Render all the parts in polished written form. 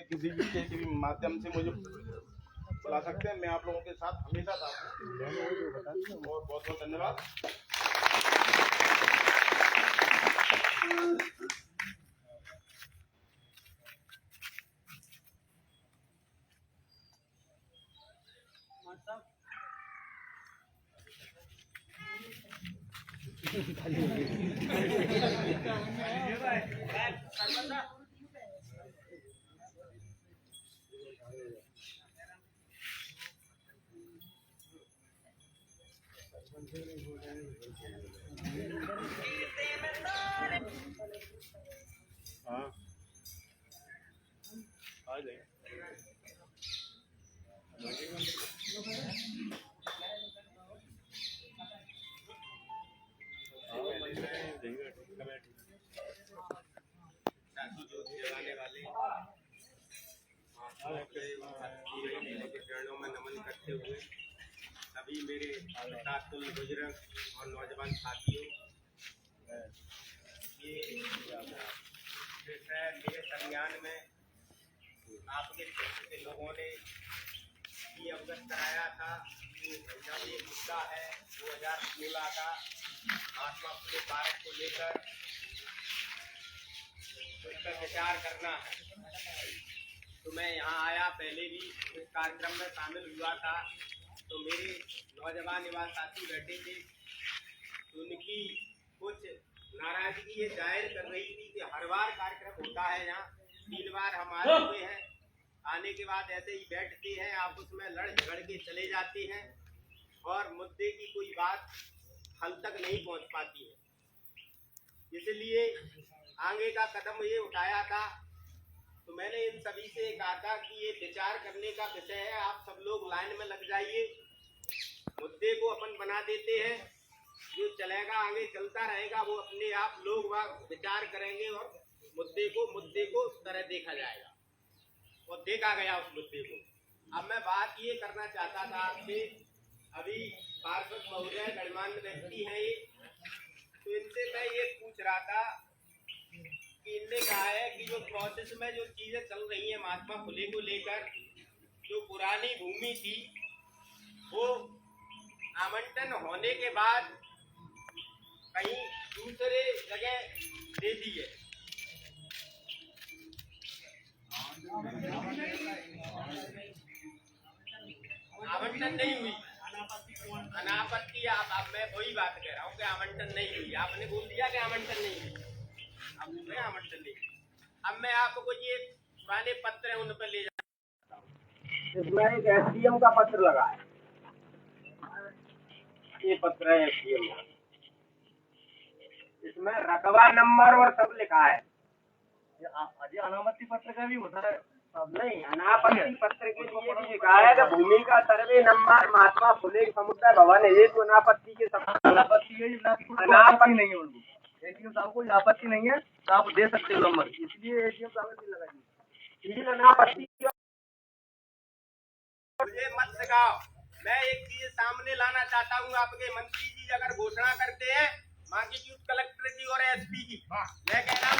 किसी भी माध्यम से मुझे बुला सकते हैं। मैं आप लोगों के साथ हमेशा साथ हूं। बहुत बहुत धन्यवाद। हाँ आ जाएंगे। चरणों में नमन करते हुए सभी मेरे तुल्य बुजुर्ग और नौजवान साथियों, ये विषय मेरे संज्ञान में आपके क्षेत्र के लोगों ने ये अवगत कराया था कि जब ये मुद्दा है 2016 का महात्मा फुले पार्क को लेकर उस पर विचार करना है, तो मैं यहाँ आया। पहले भी इस कार्यक्रम में शामिल हुआ था, तो मेरे नौजवान युवा साथी बैठे थे, तो उनकी कुछ नाराजगी ये जाहिर कर रही थी कि हर बार कार्यक्रम होता है, यहाँ 3 बार हम आए हुए हैं, आने के बाद ऐसे ही बैठते हैं, आपस में लड़ झगड़ के चले जाते हैं और मुद्दे की कोई बात हल तक नहीं पहुँच पाती है। इसलिए आगे का कदम ये उठाया था, तो मैंने इन सभी से कहा था कि ये विचार करने का विषय है, आप सब लोग लाइन में लग जाइए, मुद्दे को अपन बना देते हैं, जो चलेगा आगे चलता रहेगा, वो अपने आप लोग वहाँ विचार करेंगे और मुद्दे को उस तरह देखा जाएगा और देखा गया उस मुद्दे को। अब मैं बात ये करना चाहता था आपसे, अभी पार्षद महोदय गणमान्य व्यक्ति हैं ये, तो इनसे मैं ये पूछ रहा था कि इनने कहा है कि जो प्रोसेस में जो चीजें चल रही हैं महात्मा फुले को लेकर, जो पुरानी भूमि थी वो आवंटन होने के बाद कहीं दूसरे जगह दे दी है। आवंटन नहीं हुई, अनापत्ति। अब मैं वही बात कह रहा हूँ कि आवंटन नहीं हुई। आपने बोल दिया कि आवंटन नहीं हुई, अब मैं आवंटन नहीं हुई। अब मैं आपको ये पुराने पत्र है उन पर ले जाता हूँ। इसमें एक एसडीएम का पत्र लगा है, ये पत्र है एसडीएम का, इसमें रकबा नंबर और सब लिखा है। अजय अनापत्ति पत्र का भी होता है? नहीं, अनापत्ति पत्र के लिए भी लिखा है कि भूमि का सर्वे नंबर महात्मा फुले समुदाय भवन है, ये तो अनापत्ति के अनापत्ति नहीं है, उनको एटीएम साहब को आपत्ति नहीं है तो आप दे सकते हो नंबर, इसलिए एटीएम साहब ने लगाई। अनापत्ति मुझे मत सिखाओ। मैं एक चीज सामने लाना चाहता हूँ, आपके मंत्री जी अगर घोषणा करते हैं बाकी की कलेक्टर की और एसपी की, मैं कह रहा हूँ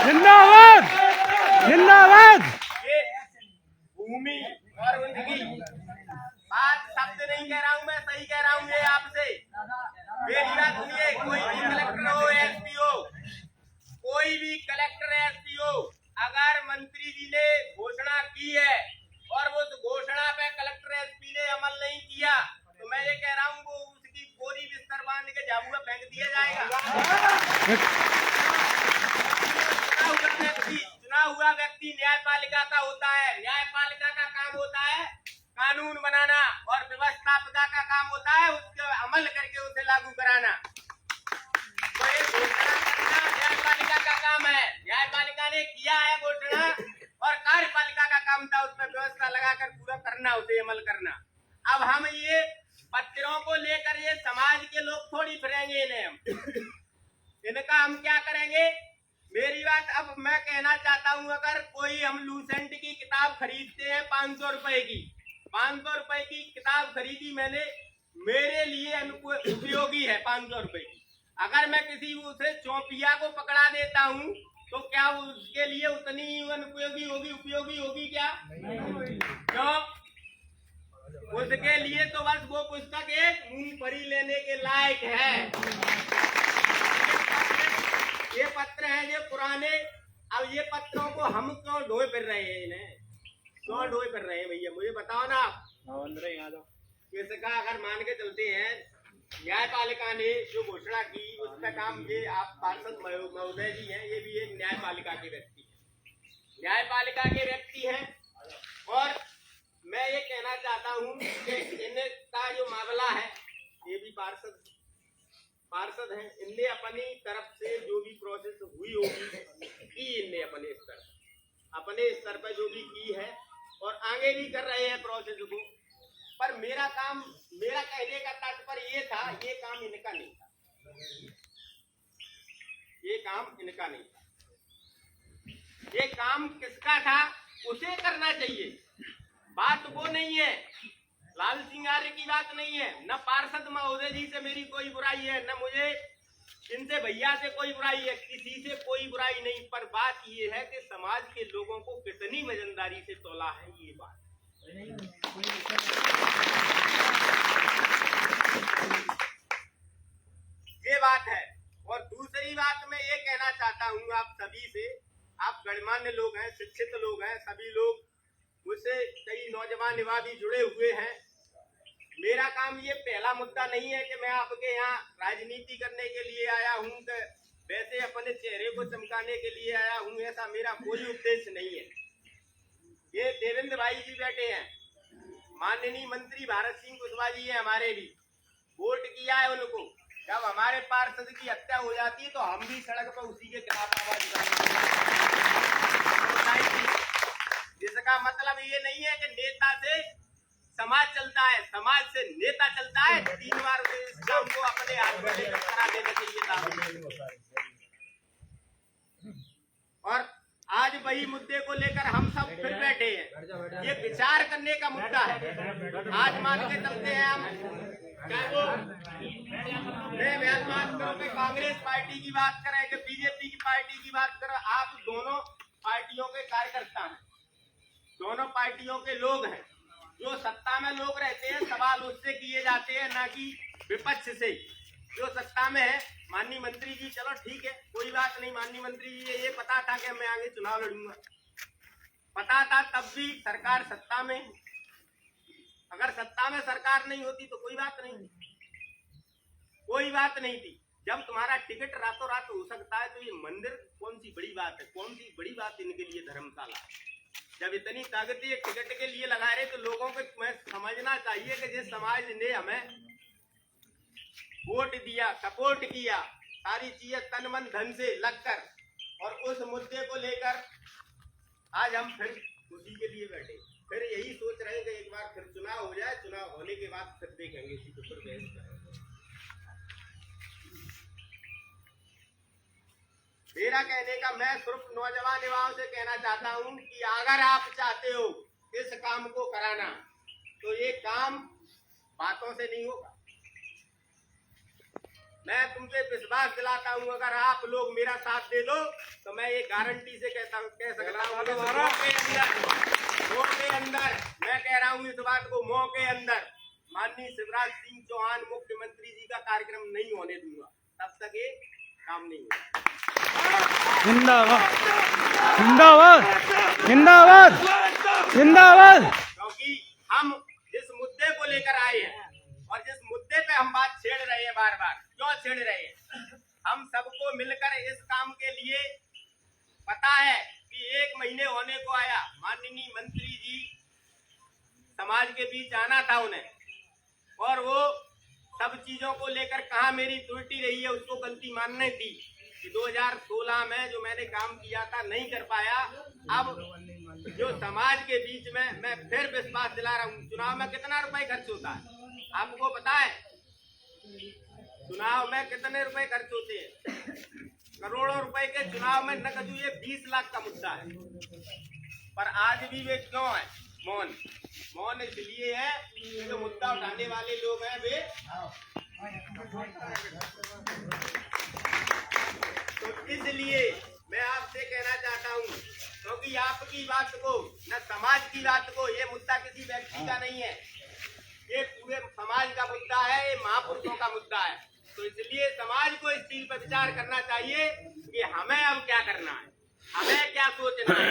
जिंदाबाद जिंदाबाद। ये भूमि और उनकी बात शब्द नहीं कह रहा हूँ, मैं सही कह रहा हूँ ये आपसे। मेरी बात सुनिए, कोई भी कलेक्टर हो एसपी हो, कोई भी कलेक्टर एसपी हो, अगर मंत्री जी ने घोषणा की है और वो घोषणा पे कलेक्टर एसपी ने अमल नहीं किया, तो मैं ये कह रहा हूँ वो उसकी पूरी बिस्तर बांध के झाबुआ फेंक दिया जाएगा। चुना हुआ व्यक्ति न्यायपालिका का होता है, न्यायपालिका का काम होता है कानून बनाना और व्यवस्थापिका का काम होता है उसके अमल करके उसे लागू कराना। तो ये घोषणा करना न्यायपालिका का काम है, न्यायपालिका ने किया है घोषणा और कार्यपालिका का काम था उस पर व्यवस्था लगाकर पूरा करना, उसे अमल करना। अब हम ये पत्रों को लेकर ये समाज के लोग थोड़ी फिरेंगे इन्हें, हम इनका हम क्या करेंगे। मेरी बात अब मैं कहना चाहता हूँ, अगर कोई हम लूसेंट की किताब खरीदते हैं 500 रुपए की, 500 रुपए की किताब खरीदी मैंने, मेरे लिए उपयोगी है 500 रुपए की। अगर मैं किसी उसे चौपिया को पकड़ा देता हूँ तो क्या उसके लिए उतनी उपयोगी होगी क्या? क्यों? उसके लिए तो बस वो पुस्तक एक मूंगफली लेने के लायक है। ये पत्र हैं ये पुराने, अब ये पत्रों को हम क्यों ढोए फिर रहे हैं? इन्हें क्यों ढोए फिर रहे हैं भैया, मुझे बताओ ना आप। इसका अगर मान के चलते हैं न्यायपालिका ने जो घोषणा की उसका काम, ये आप पार्षद महोदय जी हैं, ये भी एक न्यायपालिका के व्यक्ति हैं, न्यायपालिका के व्यक्ति हैं। और मैं ये कहना चाहता हूँ कि इनका जो मामला है, ये भी पार्षद हैं, इनने अपनी तरफ से जो भी प्रोसेस हुई होगी की, इनने अपने स्तर पर जो भी की है और आगे भी कर रहे हैं प्रोसेस को। पर मेरा कहने का तात्पर्य ये था, ये काम इनका नहीं था, ये काम इनका नहीं था। ये काम किसका था? उसे करना चाहिए। बात वो नहीं है, लाल सिंह आर्य की बात नहीं है, न पार्षद महोदय जी से मेरी कोई बुराई है, न मुझे इनसे भैया से कोई बुराई है, किसी से कोई बुराई नहीं। पर बात ये है कि समाज के लोगों को कितनी वजनदारी से तोला है, ये बात ये बात है। और दूसरी बात मैं ये कहना चाहता हूँ आप सभी से, आप गणमान्य लोग हैं, शिक्षित लोग हैं, सभी लोग मुझसे कई नौजवान युवा भी जुड़े हुए हैं। मेरा काम ये पहला मुद्दा नहीं है कि मैं आपके यहाँ राजनीति करने के लिए आया हूँ, कि वैसे अपने चेहरे को चमकाने के लिए आया हूँ, ऐसा मेरा कोई उद्देश्य नहीं है। ये देवेंद्र भाई जी बैठे हैं, माननीय मंत्री भारत सिंह कुशवाहा जी है, हमारे भी वोट किया है उनको। जब हमारे पार्षद की हत्या हो जाती है तो हम भी सड़क पर उसी के खिलाफ आवाज उठाएंगे। जिसका मतलब ये नहीं है कि नेता से समाज चलता है, समाज से नेता चलता है। 3 बार इस काम को अपने हाथ में लेकर करा देना चाहिए था। और आज वही मुद्दे को लेकर हम सब फिर बैठे हैं, ये विचार करने का मुद्दा है। आज मान के चलते हैं हम, चाहे वो मैं बात करूं कि कांग्रेस पार्टी की बात करें कि बीजेपी की पार्टी की बात करें, आप दोनों पार्टियों के कार्यकर्ता हैं, दोनों पार्टियों के लोग हैं। जो सत्ता में लोग रहते हैं सवाल उससे किए जाते हैं, ना कि विपक्ष से। जो सत्ता में है, माननीय मंत्री जी, चलो ठीक है कोई बात नहीं, माननीय मंत्री जी ये पता था कि मैं आगे चुनाव लड़ूंगा, पता था, तब भी सरकार सत्ता में। अगर सत्ता में सरकार नहीं होती तो कोई बात नहीं, कोई बात नहीं थी। जब तुम्हारा टिकट रातों रात हो सकता है तो ये मंदिर कौन सी बड़ी बात है, कौन सी बड़ी बात इनके लिए धर्मशाला। जब इतनी ताकत ये टिकट के लिए लगा रहे तो लोगों को मैं समझना चाहिए कि जिस समाज ने हमें वोट दिया, सपोर्ट किया, सारी चीजें तन मन धन से लगकर, और उस मुद्दे को लेकर आज हम फिर उसी के लिए बैठे, फिर यही सोच रहे हैं कि एक बार फिर चुनाव हो जाए, चुनाव होने के बाद फिर देखेंगे इसी के ऊपर बहस करेंगे। मेरा कहने का, मैं सिर्फ नौजवान युवाओं से कहना चाहता हूं कि अगर आप चाहते हो इस काम को कराना तो ये काम बातों से नहीं होगा। मैं तुमसे विश्वास दिलाता हूं, अगर आप लोग मेरा साथ दे दो तो मैं ये गारंटी से कह सकता हूं के अंदर मैं कह रहा हूं इस बात को, मौ के अंदर माननीय शिवराज सिंह चौहान मुख्यमंत्री जी का कार्यक्रम नहीं होने दूंगा, तब तक ये काम नहीं होगा। जिंदाबाद जिंदाबाद जिंदाबाद जिंदाबाद। क्योंकि हम जिस मुद्दे को लेकर आए हैं और जिस मुद्दे पे हम बात छेड़ रहे हैं, बार बार क्यों छेड़ रहे हैं, हम सबको मिलकर इस काम के लिए, पता है कि 1 महीने होने को आया, माननीय मंत्री जी समाज के बीच आना था उन्हें, और वो सब चीजों को लेकर कहाँ मेरी त्रुटि रही है उसको गलती मानने थी कि 2016 में जो मैंने काम किया था नहीं कर पाया। अब जो समाज के बीच में मैं फिर विश्वास दिला रहा हूँ, चुनाव में कितना रुपए खर्च होता है आपको पता है? चुनाव में कितने रुपए खर्च होते हैं? करोड़ों रुपए के चुनाव में न कजू ये 20 लाख का मुद्दा है, पर आज भी वे क्यों है मौन? मौन इसलिए है कि जो मुद्दा उठाने वाले लोग हैं वे, तो इसलिए मैं आपसे कहना चाहता हूँ, क्योंकि आपकी बात को न समाज की बात को, ये मुद्दा किसी व्यक्ति का नहीं है, ये पूरे समाज का मुद्दा है, ये महापुरुषों का मुद्दा है। तो इसलिए समाज को इस चीज पर विचार करना चाहिए कि हमें अब क्या करना है, हमें क्या सोचना है।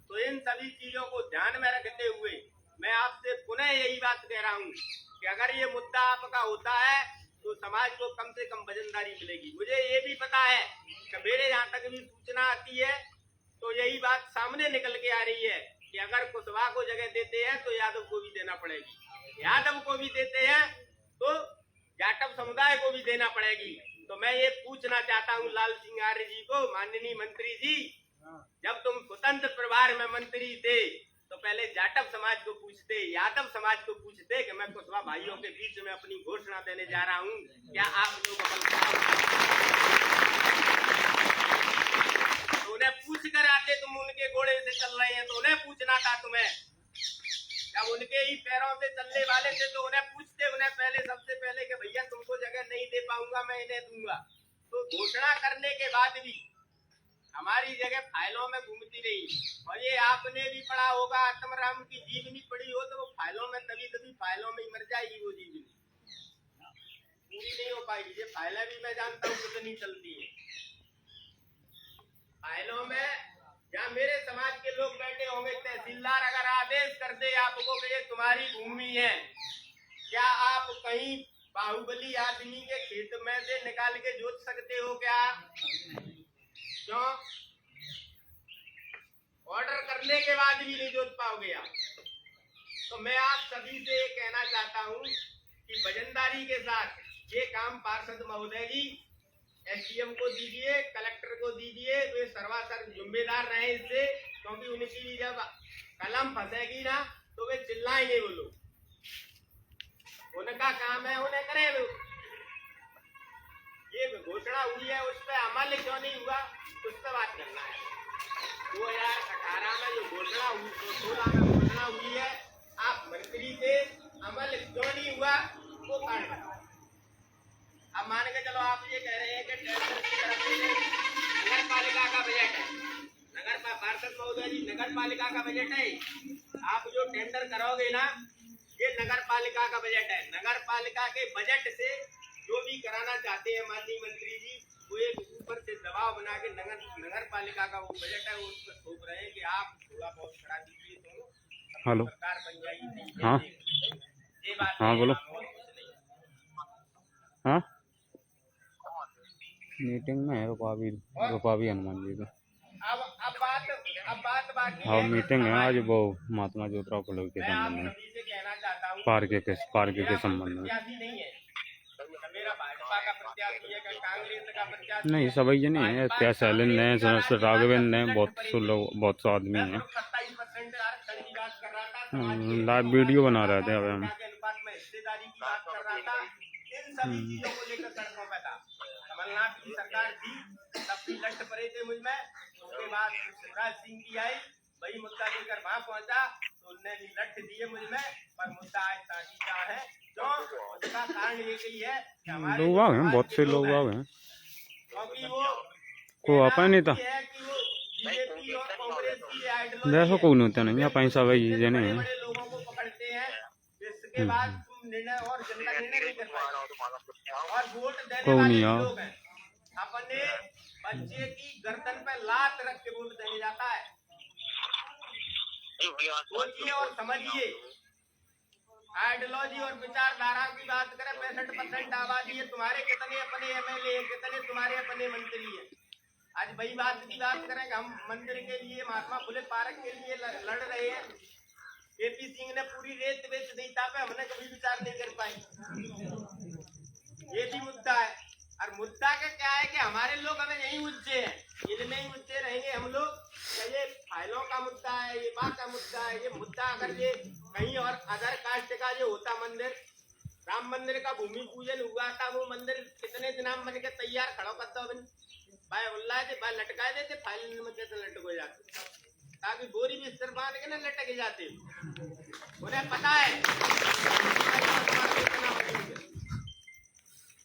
तो इन सभी चीजों को ध्यान में रखते हुए मैं आपसे पुनः यही बात कह रहा हूँ कि अगर ये मुद्दा आपका होता है तो समाज को कम से कम वजनदारी मिलेगी। मुझे ये भी पता है कि मेरे यहाँ तक भी सूचना आती है तो यही बात सामने निकल के आ रही है कि अगर कुशवाहा को जगह देते हैं तो यादव को भी देना पड़ेगी, यादव को भी देते हैं तो जाटव समुदाय को भी देना पड़ेगी। तो मैं ये पूछना चाहता हूँ लाल सिंह आर्य जी को, माननीय मंत्री जी, जब तुम स्वतंत्र प्रभार में मंत्री थे तो पहले जाटव समाज को पूछते, यादव समाज को पूछते कि मैं कुशवाहा भाइयों के बीच में अपनी घोषणा देने जा रहा हूँ, क्या आप लोग तो उन्हें पूछ कर आते, तुम उनके घोड़े से चल रहे हैं तो उन्हें पूछना था तुम्हें। जब उनके ही पैरों से चलने वाले थे तो उन्हें पूछते, उन्हें पहले सबसे पहले कि भैया तुमको जगह नहीं दे पाऊंगा, मैं इन्हें दूंगा। तो घोषणा करने के बाद भी हमारी जगह फाइलों में घूमती रही। और ये आपने भी पढ़ा होगा, आत्माराम की जीवनी पढ़ी हो तो वो फाइलों में कभी फाइलों में ही मर जाएगी, वो जीवनी पूरी नहीं हो पाएगी। ये फाइलें भी मैं जानता हूँ कितनी चलती है फाइलों में। जहाँ मेरे समाज के लोग बैठे होंगे, तहसीलदार अगर आदेश कर दे आपको कि ये तुम्हारी भूमि है, क्या आप कहीं बाहुबली आदमी के खेत में से निकाल के जोत सकते हो क्या? क्यों? ऑर्डर करने के बाद भी नहीं जोत पाओगे आप। तो मैं आप सभी से ये कहना चाहता हूँ कि वजनदारी के साथ ये काम पार्षद महोदय जी एसडीएम को दीजिए, कलेक्टर को दीजिए, वे सर्वासर जिम्मेदार रहे इससे, क्योंकि उनकी भी जब कलम फंसेगी ना तो वे चिल्लाएंगे वो लोग, उनका काम है, उन्हें करें वो। ये घोषणा हुई है उस पर अमल क्यों नहीं हुआ, उस पर बात करना है। 2018 में जो घोषणा हुई, 2016 में घोषणा हुई है, आप मंत्री थे, अमल क्यों नहीं हुआ वो कारण बताओ। अब मान के चलो आप ये कह रहे हैं कि टेंडर की तरफ से नगर पालिका का बजट है, पार्षद महोदय जी नगर पालिका का बजट है, आप जो टेंडर करोगे ना ये नगर पालिका का बजट है। नगर पालिका के बजट से जो भी कराना चाहते हैं माननीय मंत्री जी, वो एक ऊपर से दबाव बना के नगर पालिका का वो बजट है वो उस पर थोप रहे हैं कि आप थोड़ा बहुत करा दीजिए तो हेलो सरकार बन जाएगी। हाँ ये बात हाँ बोलो हाँ मीटिंग में है रुपावी हनुमान जी का। अब बात बाकी हाँ है मीटिंग है आज वो महात्मा ज्योतिराव फुले के मैं आप संबंध में, सभी से कहना चाहता हूँ पार्क के संबंध में। प्रत्याशी नहीं है, मेरा भाजपा का प्रत्याशी है, कांग्रेस का प्रत्याशी नहीं सभी जने हैं, क्या सैलन ने राघवेंद्र ने बहुत से आदमी हैं। 27% आरक्षण की बात कर रहा था, लाइव वीडियो बना रहे थे अब हम। अनुपात में हिस्सेदारी की बात कर रहा था, इन सभी चीजों को लेकर सड़कों पे था। कमलनाथ की सरकार थी तब भी लट पड़े थे मुझ में, उसके बाद शिवराज सिंह की आई, वही मुद्दा लेकर वहां पहुंचा तो उनने भी लट दिए मुझ में, पर मुद्दा आज शादी का है। क्यों? उसका कारण ये ही है कि हमारे लोग आ गए, बहुत से लोग आ गए, क्योंकि वो को आपा नहीं था है कि वो बीजेपी और कांग्रेस की आइडियोलॉजी वैसा कोई नहीं होता नहीं, यहाँ पैसा वही जने हैं। बड़े लोगों को पकड़ते हैं, इसके बाद तुम निर्णय और जनता निर्णय नहीं कर पाए और वोट देने वाले लोग हैं। अपने बच्चे की गर्दन पे लात रख के वोट देने जाता है। सोचिए और समझिए, आइडियोलॉजी और विचारधारा की बात करें, 65% आबादी है, तुम्हारे कितने अपने एमएलए हैं, कितने तुम्हारे अपने मंत्री हैं। आज वही बात की बात करें कि हम मंदिर के लिए, महात्मा फुले पार्क के लिए लड़ रहे हैं, एपी सिंह ने पूरी रेत बेच दी था पे हमने कभी विचार नहीं कर पाए। ये भी मुद्दा है। और मुद्दा का क्या है कि हमारे लोग हमें यही उलझे हैं, इनमें ही उलझे रहेंगे हम लोग। ये फाइलों का मुद्दा है, ये बात का मुद्दा है, ये मुद्दा अगर ये कहीं और अदर कास्ट का जो होता, मंदिर राम मंदिर का भूमि पूजन हुआ था, वो मंदिर कितने दिन हम बन के तैयार खड़ा करता हो भाई उल्ला थे, भाई लटका देते, फाइल में कैसे लटक हो जाते, ताकि बोरी भी सिर बांध के ना लटक जाते। उन्हें पता है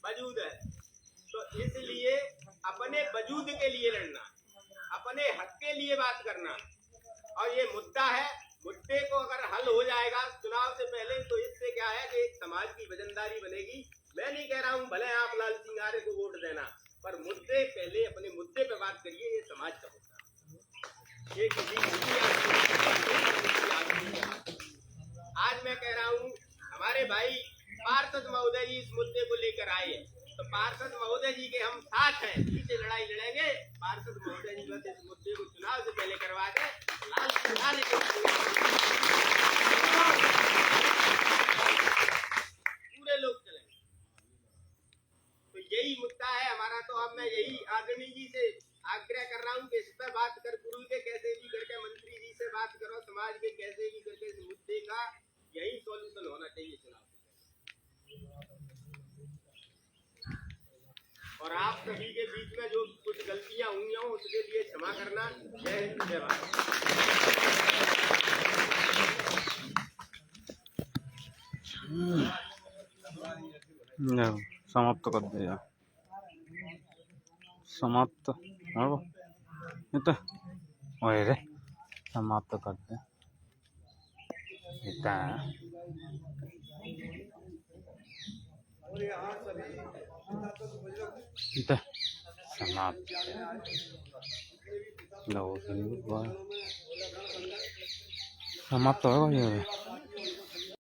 मौजूद है, तो इसलिए अपने वजूद के लिए लड़ना, अपने हक के लिए बात करना। और ये मुद्दा है, मुद्दे को अगर हल हो जाएगा चुनाव से पहले तो इससे क्या है कि एक समाज की वजनदारी बनेगी। मैं नहीं कह रहा हूँ भले आप लाल सिंह आर्य को वोट देना, पर मुद्दे पहले अपने मुद्दे पे बात करिए। ये समाज का मुद्दा, ये किसी आज मैं कह रहा हूँ हमारे भाई पार्षद महोदय जी इस मुद्दे को लेकर आए, तो पार्षद महोदय जी के हम साथ हैं, पीछे लड़ाई लड़ेंगे। पार्षद महोदय जी बस इस मुद्दे को चुनाव से पहले करवा के लाल सिंह आर्य को पूरे लोग चलेंगे। तो यही मुद्दा है हमारा। तो अब मैं यही आदमी जी से आग्रह कर रहा हूँ कि इस पर बात कर, गुरु के कैसे भी करके, मंत्री जी से बात करो, समाज के कैसे भी करके इस मुद्दे का यही सॉल्यूशन होना चाहिए चुनाव। और आप सभी के बीच में जो कुछ गलतियां हुई हों उसके लिए क्षमा करना। जय हिंद, जय भारत। समाप्त कर दिया, समाप्त तो रे समाप्त कर दे समाप्त समाप्त होगा ये।